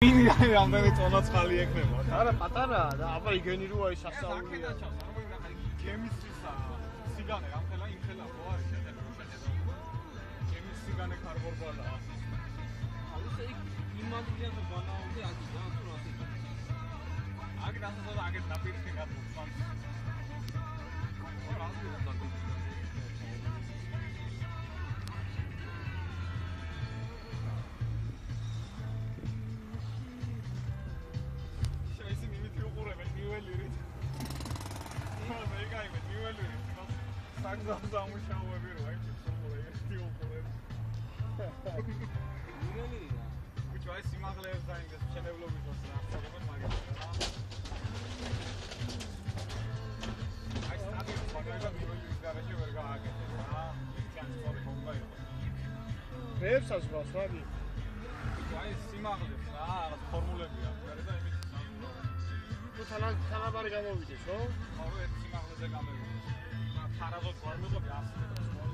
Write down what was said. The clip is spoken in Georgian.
რამდენი წონა წყალი ექნება? არა, პატარაა და აბა იგენი როა ის ასაულია. გემისისა სიგანე ამხელა იმხელა ხო არის შეტევა შეტევა. გემის სიგანე კარგორბალა. ალუსე იმ ადგილზე განაუდი აქ და თუ რასი. აქ დასაწყო აქ დაპირისკენ გადმოხსნას. რა არის და სამუშაოები რა იქ სულ ერთი უყურებ. მიგელია. ბიჭო აი სიმაღლეებს დაინგეს მშენებლობისას რა აღწევენ მაგას რა. აი სტადიონი მაგალითად მიველი გარეშე ვერ გააკეთე რა. იქან სწორი ხომდა იყო. მეებსაც გვას ვაგი. აი სიმაღლეებს რა რაღაც ფორმულები აქვს გარე და იმით თუ თანაბარი გამოვიდეს ხო? ხო ერთ სიმაღლეზე გამოვიდეს. ფარაზოთ ვარ მიღები 100